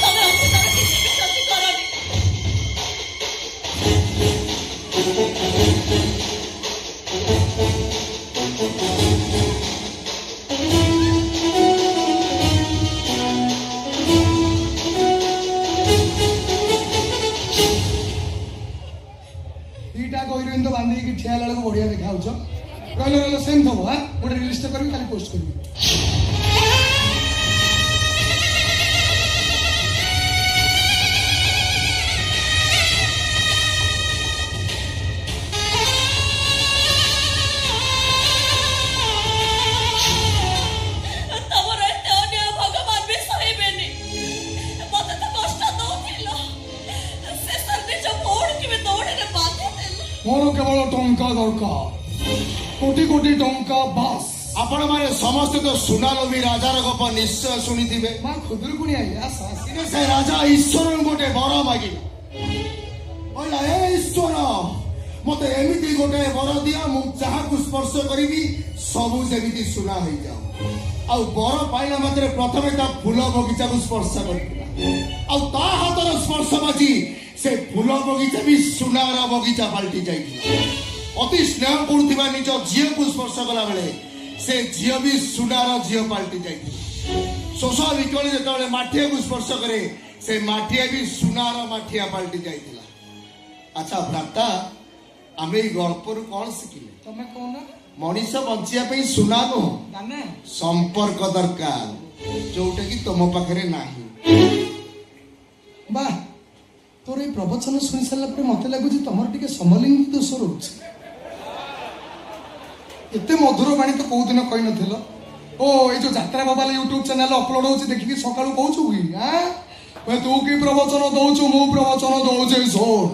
ତମେ ଅଙ୍କିତାର କିଛି ବି କ୍ଷତି କରନି। ଦିଟା କହିରୁ ତ ବାନ୍ଧିକି ଠିଆ ହେଲା ବେଳକୁ ବଢିଆ ଦେଖାଯାଉଛ। ରହିଲ ରହିଲ ସେମିତି ହବ। ଗୋଟେ ରିଲିଜଟା କରିବି, କାଲି ପୋଷ୍ଟ କରିବି। ତମର ଏତେ ଅନ୍ୟାୟ ଭଗବାନ ବି ସହିବେନି। ମତେ ତ କଷ୍ଟ ଦଉଥିଲ, ଶେଷରେ ନିଜ ଭଉଣୀକି ବି ଦୌଡ଼ରେ ବାନ୍ଧିଦେଲ। ମୋର କେବଳ ଟଙ୍କା ଦରକାର, କୋଟି କୋଟି ଟଙ୍କା ବାସ୍। ଆପଣ ମାନେ ସମସ୍ତେ ତ ସୁନାଲୋଭୀ ରାଜାର ଗପ ନିଶ୍ଚୟ ଶୁଣିଥିବେ। ମା ଖୁଦୁରୁକୁଣୀ ଆଇଲା ଆସ। ସେ ରାଜା ଈଶ୍ୱରଙ୍କୁ ଗୋଟେ ବର ମାଗିଲେ। କହିଲା, ହେ ଈଶ୍ୱର, ମତେ ଏମିତି ଗୋଟେ ବର ଦିଅ, ମୁଁ ଯାହାକୁ ସ୍ପର୍ଶ କରିବି ସବୁ ଯେମିତି ସୁନା ହେଇଯାଉ। ଆଉ ବର ପାଇଲା ମାତ୍ରେ ପ୍ରଥମେ ତା ଫୁଲ ବଗିଚାକୁ ସ୍ପର୍ଶ କରିଥିଲା। ଆଉ ତା ହାତର ସ୍ପର୍ଶ ବାଜି ସେ ଫୁଲ ବଗିଚା ବି ସୁନାର ବଗିଚା ପାଲଟି ଯାଇଥିଲା। ଅତି ସ୍ନେହ କରୁଥିବା ନିଜ ଝିଅକୁ ସ୍ପର୍ଶ କଲା ବେଳେ ସେ ଝିଅ ବି ସୁନାର ଝିଅ ପାଲଟି ଯାଇଥିଲା। ଶୋଷ ବିକଳ ଯେତେବେଳେ ମାଠିଆକୁ ସ୍ପର୍ଶ କରେ ସେ ମାଠିଆ ବି ସୁନାର ମାଠିଆ ପାଲଟି ଯାଇଥିଲା। ଆଚ୍ଛା ଭ୍ରାତା, ଆମେ ଏଇ ଗଳ୍ପରୁ କଣ ଶିଖିଲେ? ତମେ କହୁନ। ମଣିଷ ବଞ୍ଚିବା ପାଇଁ ସୁନା ନୁହଁ, ଦାନା ସମ୍ପର୍କ ଦରକାର, ଯୋଉଟା କି ତମ ପାଖରେ ନାହିଁ। ବାଃ, ତୋର ଏଇ ପ୍ରବଚନ ଶୁଣି ସାରିଲା ପରେ ମତେ ଲାଗୁଛି ତମର ଟିକେ ସମଲିଙ୍ଗୀ ଦୋଷ ରହୁଛି। ଏତେ ମଧୁର ବାଣୀ ତ କୋଉ ଦିନ କହିନଥିଲ। ଓ ଏଇ ଯୋଉ ଯାତ୍ରା ବାବାଲ ୟୁଟ୍ୟୁବ ଚ୍ୟାନେଲ ଅପଲୋଡ ହଉଛି ଦେଖିକି ସକାଳୁ କହୁଛୁ କି? ତୁ କି ପ୍ରବଚନ ଦଉଛୁ? ମୁଁ ପ୍ରବଚନ ଦଉଛି ଶୁଣ।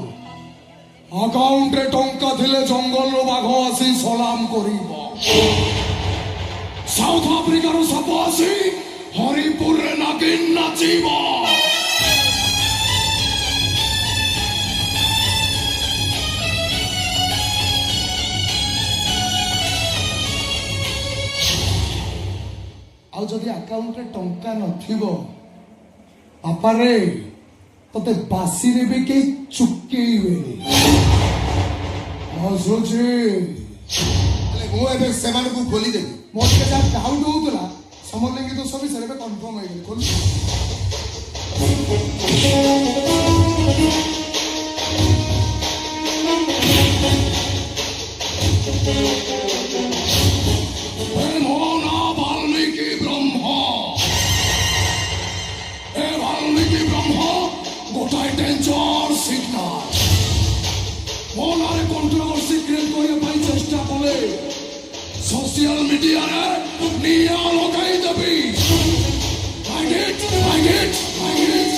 ଆକାଉଣ୍ଟରେ ଟଙ୍କା ଥିଲେ ଜଙ୍ଗଲରୁ ବାଘ ଆସି ସଲାମ କରିବ। ସାଉଥ ଆଫ୍ରିକାରୁ ସାପ ଆସି ହରିପୁରରେ ନାଗିନ ନାଚିବ। ଆଉ ଯଦି ଆକାଉଣ୍ଟରେ ଟଙ୍କା ନଥିବ, ବାପାରେ ତତେ ବାସିରେ ବି କେହି ଚୁକେଇବେନି। ଆସୁଛି। ହେଲେ ମୁଁ ଏବେ ସେମାନଙ୍କୁ ଖୋଲିଦେବି। ମୋର ଟିକେ ଯାହା ଡାଉଟ୍ ହଉଥିଲା ସମଲିଙ୍ଗୀ ଦୋଷ ବିଷୟରେ ଏବେ କନଫର୍ମ ହେଇଗଲି। ଖୋଲୁ। ମୋ ନାଁ ବାଲ୍ମୀକି ବ୍ରହ୍ମ। ଏ ବାଲ୍ମୀକି ବ୍ରହ୍ମ ଗୋଟାଏ ଡେଞ୍ଜର ସିଗ୍ନାଲ। ମୋ ନାଁରେ କଣ୍ଟ୍ରୋଭର୍ସି କ୍ରିଏଟ୍ କରିବା ପାଇଁ ଚେଷ୍ଟା କଲେ ସୋସିଆଲ ମିଡିଆରେ ନିଆଁ ଲଗାଇଦେବି। Like it, like it, like it.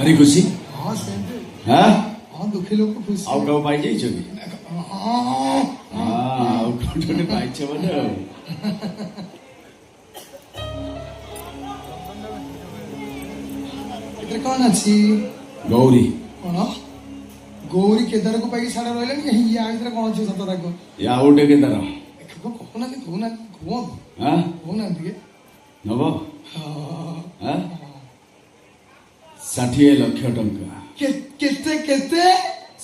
ଭାରି ଖୁସି ହଁ ସେମିତି ହଁ ହଁ ଦୁଃଖୀ ଲୋକ ଖୁସି ଆଉ କାଉ ପାଇ ଯାଇଛ କି ହଁ ଆଉ କୋଉଠି ପାଇଛ ବୋଧେ ଆଉ ଏଥିରେ କ'ଣ ଅଛି ଗୌରୀ କ'ଣ ଗୌରୀ କେଦାରକୁ ପାଇକି ସାଡେ ରହିଲେଣି ୟା ଭିତରେ କ'ଣ ଅଛି ସତ ତାକୁ ଏ ଆଉ ଗୋଟେ କେଦାର କହୁନାହାନ୍ତି କହୁନାହାନ୍ତି କୁହନ୍ତୁ ହଁ କହୁନାହାନ୍ତି ଟିକେ ନବ ହଁ। ହଁ 60 ଲକ୍ଷ ଟଙ୍କା କେତେ କେତେ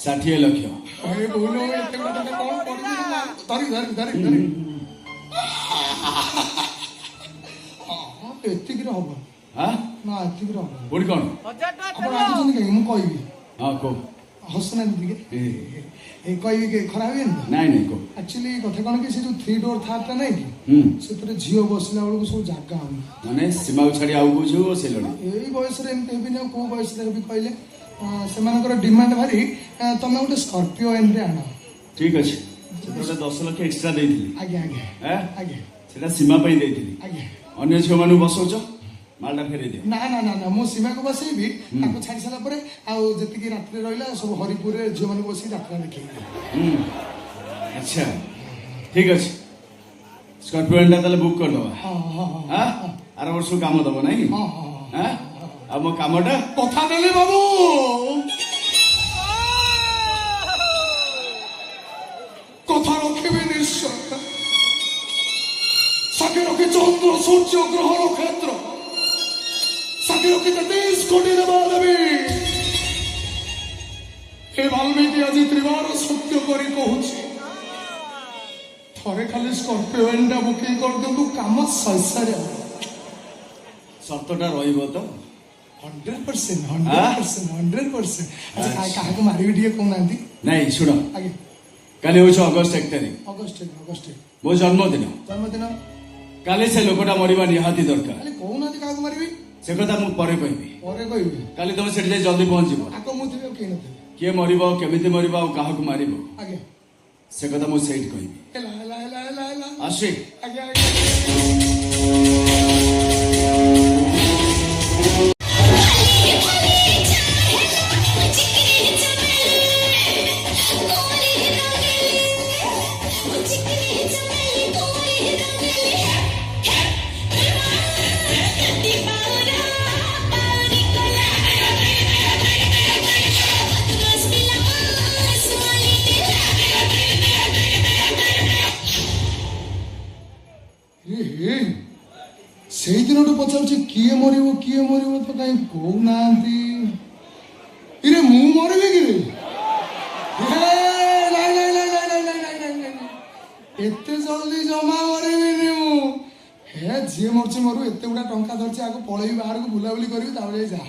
60 ଲକ୍ଷ ଆରେ ବୋଉଲୋ ଏତେ ଗୁଡ଼ା ଟଙ୍କା କ'ଣ କରିବି ଧରି ଏତିକିରେ ହବ ହଁ ନା ଏତିକିରେ ହବ କୋଉଠି କ'ଣ ଆପଣ ଆସୁଛନ୍ତି କାହିଁକି ମୁଁ କହିବି ହଁ କହ ହସୁନାହାନ୍ତି ଟିକେ କହିବି କି ଖରାପ ହେବେନି ତ ନାଇଁ ନାଇଁ କହ ଆକ୍ଚୁଆଲି କଥା କ'ଣ କି ସେ ଯୋଉ 3 ଡୋର ଥାର୍ଟା ନାଇଁ କି ହୁଁ ସେଥିରେ ଝିଅ ବସିଲା ବେଳକୁ ସବୁ ଜାଗା ହଉନି ମାନେ ସୀମାକୁ ଛାଡି ଆଉ କୋଉ ଝିଅ ବସେଇଲଣି ଏଇ ବୟସରେ ଏମିତି ହେବିନି ଆଉ କୋଉ ବୟସରେ ହେବି କହିଲେ ସେମାନଙ୍କର ଡିମାଣ୍ଡ ଭାରି ତମେ ଗୋଟେ ସ୍କର୍ପିଓ ଏନରେ ଆଣ ଠିକ ଅଛି ସେଟା 10 ଲକ୍ଷ ଏକ୍ସଟ୍ରା ଦେଇଥିଲି ଆଜ୍ଞା ଆଜ୍ଞା ଆଁ? ଆଜ୍ଞା ସେଟା ସୀମା ପାଇଁ ଦେଇଥିଲି ଆଜ୍ଞା ଅନ୍ୟ ଝିଅମାନଙ୍କୁ ବସଉଛ ମାଲଟା ଫେରେଇ ଦିଅ ନା ନା ନା ନା ମୁଁ ସୀମାକୁ ବସେଇବି ତାକୁ ଛାଡ଼ି ସାରିଲା ପରେ ଆଉ ଯେତିକି ରାତିରେ ରହିଲା ସବୁ ହରିପୁରରେ ଝିଅମାନଙ୍କୁ ବସିକି ଯାତ୍ରା ଦେଖେଇବି ହୁଁ ଆଚ୍ଛା ଠିକ ଅଛି ସ୍କର୍ପିଓଟା ତାହେଲେ ବୁକ୍ କରିଦବା ହଁ ହଁ ହଁ ଆଁ? ଆର ବର୍ଷକୁ କାମ ଦବ ନାଇଁ ହଁ ହଁ ଆଁ? ଆଉ ମୋ କାମଟା କଥା ଦେଲି ବାବୁ কথা রক্ষিবে নিশ্চয় সাকে রক্ষে চন্দ্র সূর্য গ্রহ নক্ষত্র সাকে রক্ষিতে 30 কোটি দেবী এ বাল্মীকি আজি ত্রিবার সত্য করে কହୁଛି ଥରେ ଖାଲି ସ୍କର୍ପିଓ ଏଣ୍ଡା ବୁକିଂ କରିଦିଅନ୍ତୁ କାମ ଶୈଶରେ ସର୍ତ୍ତଟା ରହିବ ତ 100% 100% ଆଚ୍ଛା କାହାକୁ ମାରିବି ଟିକେ କହୁନାହାନ୍ତି ନାଇଁ ଶୁଣ ଆଜ୍ଞା କାଲି ହଉଛି ଅଗଷ୍ଟ 1 ତାରିଖ ଅଗଷ୍ଟ ମୋ ଜନ୍ମଦିନ ଜନ୍ମଦିନ କାଲି ସେ ଲୋକଟା ମରିବା ନିହାତି ଦରକାର ଖାଲି କହୁନାହାନ୍ତି କାହାକୁ ମାରିବି ସେ କଥା ମୁଁ ପରେ କହିବି ପରେ କହିବି କାଲି ତମେ ସେଠି ଯାଇ ଜଲ୍ଦି ପହଞ୍ଚିବ ଆଗ ମୁଁ ଥିବି ଆଉ କେହି ନଥିବେ କିଏ ମରିବ କେମିତି ମରିବ ଆଉ କାହାକୁ ମାରିବ ଆଜ୍ଞା ସେ କଥା ମୁଁ ସେଇଠି କହିବି ହେଲା ହେଲା ହେଲା ହେଲା ହେଲା ଆସି ଆଜ୍ଞା ଆଜ୍ଞା ସେଇଦିନଠୁ ପଚାରୁଛି କିଏ ମରିବ ତ କାହିଁ କହୁନାହାନ୍ତି ଇରେ ମୁଁ ମରିବି କିରେ ଏତେ ଜଲ୍ଦି ଜମା ମରିବିନି ମୁଁ ହେ ଯିଏ ମରୁଛି ମରୁ ଏତେ ଗୁଡ଼ା ଟଙ୍କା ଧରିଛି ଆଗ ପଳେଇବି ବାହାରକୁ ବୁଲାବୁଲି କରିବି ତାପରେ ଯା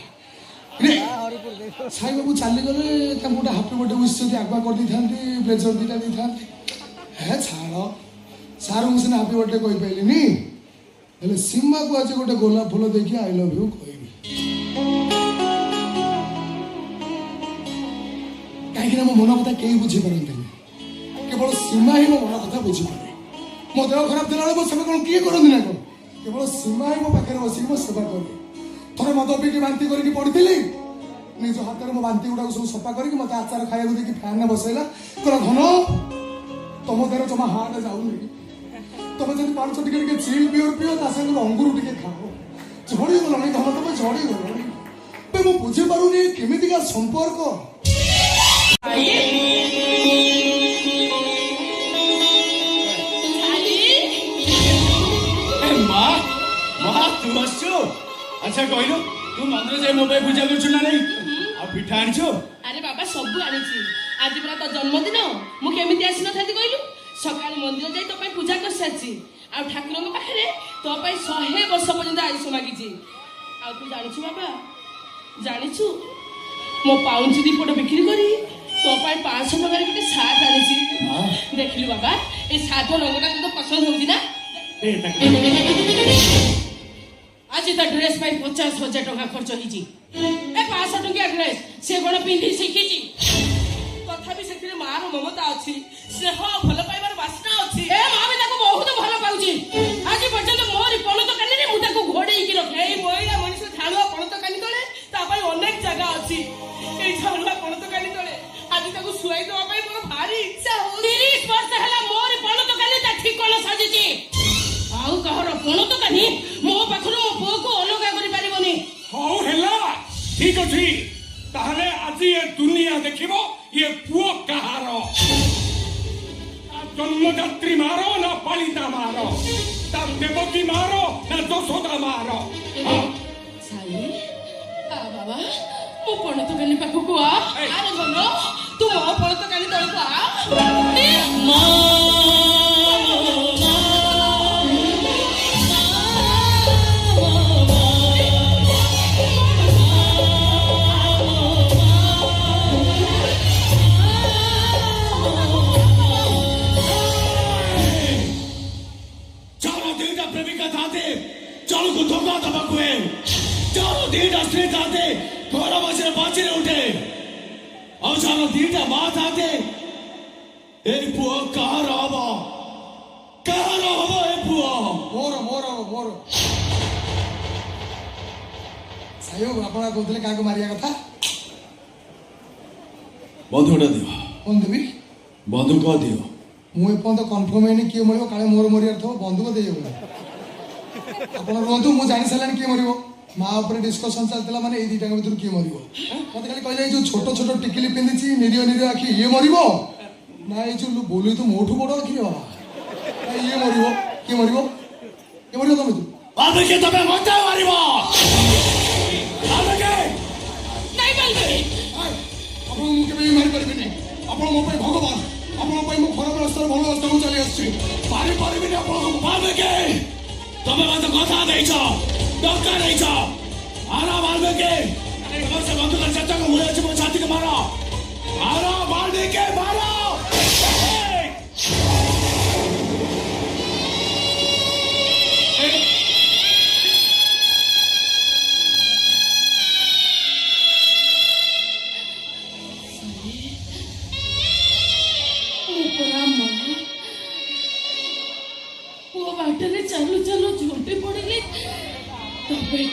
ସାଇ ବାବୁ ଚାଲିଗଲେ ତାଙ୍କୁ ଗୋଟେ ହାପି ବର୍ଥଡେ ୱିଶ୍ ଯଦି ଆଗୁଆ କରିଦେଇଥାନ୍ତି ବ୍ଲେଜର ଦିଟା ଦେଇଥାନ୍ତି ହେ ଛାଡ଼ ସାର୍ଙ୍କୁ ସିନା ହାପି ବର୍ଥଡେ କହିପାରିଲିନି ହେଲେ ସୀମାକୁ ଆଜି ଗୋଟେ ଗୋଲାପ ଫୁଲ ଦେଇକି ଆଇ ଲଭ୍ ୟୁ କହିବି କାହିଁକିନା ମୋ ମନ କଥା କେହି ବୁଝିପାରନ୍ତିନି କେବଳ ସୀମା ହିଁ ମୋ ମନ କଥା ବୁଝିପାରେ ମୋ ଦେହ ଖରାପ ଥିଲାବେଳେ ମୋ ସେବା କ'ଣ କିଏ କରନ୍ତି ନା କ'ଣ କେବଳ ସୀମା ହିଁ ମୋ ପାଖରେ ବସିକି ମୋ ସେବା କରେ ଥରେ ମଦ ପିଇକି ବାନ୍ତି କରିକି ପଡ଼ିଥିଲି ନିଜ ହାତରେ ମୋ ବାନ୍ତି ଗୁଡ଼ାକୁ ସବୁ ସଫା କରିକି ମୋତେ ଆଚାର ଖାଇବାକୁ ଦେଇକି ଫ୍ୟାନ୍ରେ ବସେଇଲା କହିଲା ଧନ ତମ ଦେହରେ ଜମା ହାର୍ଟ ଯାଉନି ତମେ ଯଦି ପାରୁଛ ଟିକେ ଟିକେ ଚିଲ୍ ପିଓର ପିଅ ତା ସାଙ୍ଗରେ ଅଙ୍ଗୁର ଟିକେ ଖାଅ ଝଡ଼ିଗଲଣି ଧନ ତମେ ଝଡ଼ିଗଲଣି ମୁଁ ବୁଝିପାରୁନି କେମିତିକା ସମ୍ପର୍କ ମା ମା ତୁ ଆସିଛୁ ଆଚ୍ଛା କହିଲୁ ତୁ ମନ୍ଦିର ଯାଇ ମୋ ପାଇଁ ପୂଜା କରୁଛୁ ନା ନାଇଁ ଆଉ ପିଠା ଆଣିଛୁ ଆରେ ବାବା ସବୁ ଆଣିଛି ଆଜି ପରା ତୋ ଜନ୍ମଦିନ ମୁଁ କେମିତି ଆସିନଥାନ୍ତି କହିଲୁ ସକାଳେ ମନ୍ଦିର ଯାଇ ତୋ ପାଇଁ ପୂଜା କରିସାରିଛି ଆଉ ଠାକୁରଙ୍କ ପାଖରେ ତୋ ପାଇଁ 100 ବର୍ଷ ପର୍ଯ୍ୟନ୍ତ ଆୟୁଷ ମାଗିଛି ଆଉ ତୁ ଜାଣିଛୁ ବାବା ଜାଣିଛୁ ମୋ ପାଉଁଜି ଦୀପଟ ବିକ୍ରି କରି ତୋ ପାଇଁ 500 ଟଙ୍କାରେ ଗୋଟେ ସାର୍ଟ ଆଣିଛି ଦେଖିଲୁ ବାବା ଏ ସାର୍ଟ ରଙ୍ଗଟା ତୋତେ ପସନ୍ଦ ହଉଛି ନା ଆଜି ତା ଡ୍ରେସ୍ ପାଇଁ 50,000 ଟଙ୍କା ଖର୍ଚ୍ଚ ହେଇଛି ଏ 500 ଟଙ୍କିଆ ଡ୍ରେସ୍ ସେ କ'ଣ ପିନ୍ଧି ଶିଖିଛି ତଥାପି ସେଥିରେ ମାର ମମତା ଅଛି ସ୍ନେହ ଭଲ ପାଇବାର ବାସ୍ନା ଅଛି ଏ ମା ବି ତାକୁ ବହୁତ ଭଲ ପାଉଛି ଆଜି ପର୍ଯ୍ୟନ୍ତ ମୋରି ପଣତ କାନିରେ ମୁଁ ତାକୁ ଘୋଡେଇକି ରଖେ ଏଇ ମହିଳା ମଣିଷ ଝାଳୁଆ ପଣତ କାନି ତଳେ ତା ପାଇଁ ଅନେକ ଜାଗା ଅଛି ঠিক ଅଛି ତାହେଲେ ଆଜି ଏ ଦୁନିଆ ଦେଖିବ ଇଏ ପୁଅ କାହାର ଜନ୍ମଦାତ୍ରୀ ମାର ନା ପାଳିତା ମାର ତା ଦେବକୀ ମାର ନା ଯଶୋଦା ମାର ସାଇ ବାବା ମୋ ପଣ ତୋକାନୀ ପାଖକୁ ଆ ଆରେ ଭଲ ତୁ ମୋ ପଣ ତୋକାନୀ ତଳକୁ ଆ चारों दीटा प्रेमिका थाते चारों को धोखा दबा हुए चारों दीटा स्त्री थाते घोड़ा बचने बाचने उठे और चारों दीटा माँ थाते एक पुआ कहाँ रहा एक पुआ ମୋର ସାଇ ବାବୁ ଆପଣ କହୁଥିଲେ କାହାକୁ ମାରିବା କଥା ବନ୍ଧୁକଟା ଦିଅ କଣ ଦେବି ବନ୍ଧୁକ ଦିଅ ମୁଁ ଏପର୍ଯ୍ୟନ୍ତ କନଫର୍ମ ହେଇନି କିଏ ମରିବ କାଳେ ମୋର ମରିବାର ଥିବ ବନ୍ଧୁକ ଦେଇହେବ ଆପଣ ରୁହନ୍ତୁ ମୁଁ ଜାଣି ସାରିଲାଣି କିଏ ମରିବ ମା ଉପରେ ଡିସ୍କସନ ଚାଲିଥିଲା ମାନେ ଏଇ ଦିଟାଙ୍କ ଭିତରୁ କିଏ ମରିବ ମତେ ଖାଲି କହିଲେ ଏଇ ଯୋଉ ଛୋଟ ଛୋଟ ଟିକିଲି ପିନ୍ଧିଛି ନିରୀହ ନିରୀହ ଆଖି ଇଏ ମରିବ ନା ଏଇ ଯୋଉ ବୋଲୁ ତୁ ମୋଠୁ ବଡ ଆଖି ବାବା ଇଏ ମରିବ କିଏ ମରିବ ତମେ ତୁ ଆମେ କି ତମେ ମତେ ମାରିବ ଆମେ କି ନାଇଁ ବାଲ୍ମୀକି ଆପଣଙ୍କୁ ମୁଁ କେବେ ବି ମାରିପାରିବିନି ଆପଣ ମୋ ପାଇଁ ଭଗବାନ ଆପଣଙ୍କ ପାଇଁ ମୁଁ ଖରାପ ରାସ୍ତାରୁ ଭଲ ରାସ୍ତାକୁ ଚାଲି ଆସିଛି ମାରି ପାରିବିନି ଆପଣଙ୍କୁ ବାଲ୍ମୀକି ତମେ ମତେ କଥା ଦେଇଛ ଟଙ୍କା ଦେଇଛ ଆର ବାଲ୍ମୀକି ତମେ ସେ ବନ୍ଧୁକ ଚେତାକୁ ଉଡ଼େଇଛି ମୋ ଛାତିକୁ ମାର ଆର ବାଲ୍ମୀକି ମାର ପୁଅ ବାଟରେ ଚାଲୁ ଚାଲୁ ଝୁଣ୍ଟି ପଡ଼ିଲେ ତବେ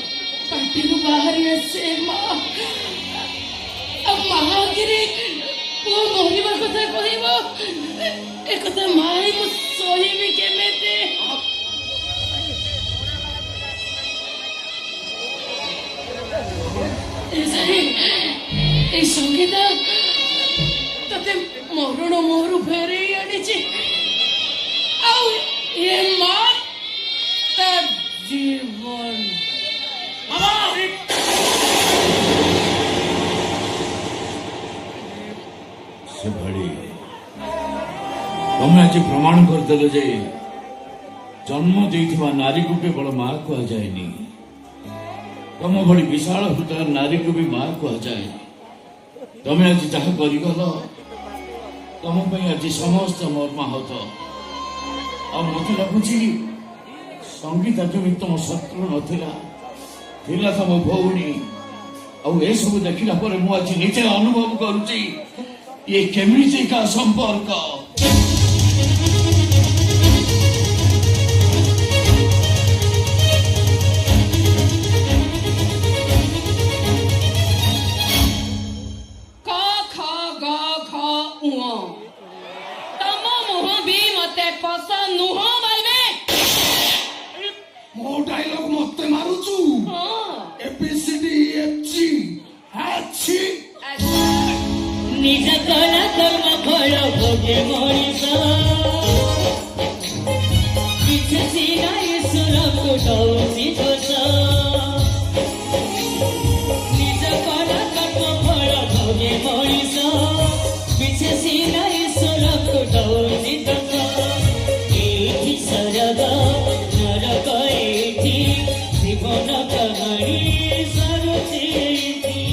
ପାଟିରୁ ବାହାରି ଆସେ ମା ଆଉ ମା ଆଗରେ ପୁଅ ମରିବା କଥା କହିବ একথা মাই ମୁଁ ସହିବି କେମିତି এই সঙ্গীত তোতে মরণ মোহরু ফেরেই আনিছি আউ এ মা তা জীবন ସେ ଭଳି ତମେ ଆଜି ପ୍ରମାଣ କରିଦେଲ ଯେ ଜନ୍ମ ଦେଇଥିବା ନାରୀକୁ କେବଳ ମା କୁହାଯାଏନି ତମ ଭଳି ବିଶାଳ ହୃଦୟ ନାରୀକୁ ବି ମା କୁହାଯାଏ ତମେ ଆଜି ଯାହା କରିଗଲ ତମ ପାଇଁ ଆଜି ସମସ୍ତ ମର୍ମାହତ ଆଉ ମତେ ଲାଗୁଛି ସଙ୍ଗୀତା ଯେମିତି ତମ ଶତ୍ରୁ ନଥିଲା ଥିଲା ତମ ଭଉଣୀ ଆଉ ଏସବୁ ଦେଖିଲା ପରେ ମୁଁ ଆଜି ନିଜେ ଅନୁଭବ କରୁଛି ये केमिका संपर्क तम मुह भी मते पसंद नुह बालमे ମୋ ଡାଇଲଗ ମତେ ମାରୁଛୁ ABCDEFG ଅଛି ନିଜ କଳା କର୍ମ ଫଳ ଭୋଗେ ମଣିଷ କିଛି ସିନା ଈଶ୍ୱରକୁ ଦଉଛି ଦୋଷ ନିଜ କଳା କର୍ମ ଫଳ ଭୋଗେ ମଣିଷ କିଛି ସିନା ଈଶ୍ୱରକୁ ଦଉଛି ଦୋଷ ଏଇଠି ସରଗ ନରକ ଏଇଠି ଜୀବନ କାହାଣୀ ସରୁଛି ଏଇଠି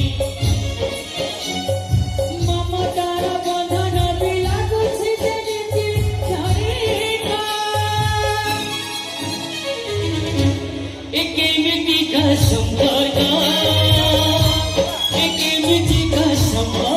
संपर्क एक मिठी का संपर्क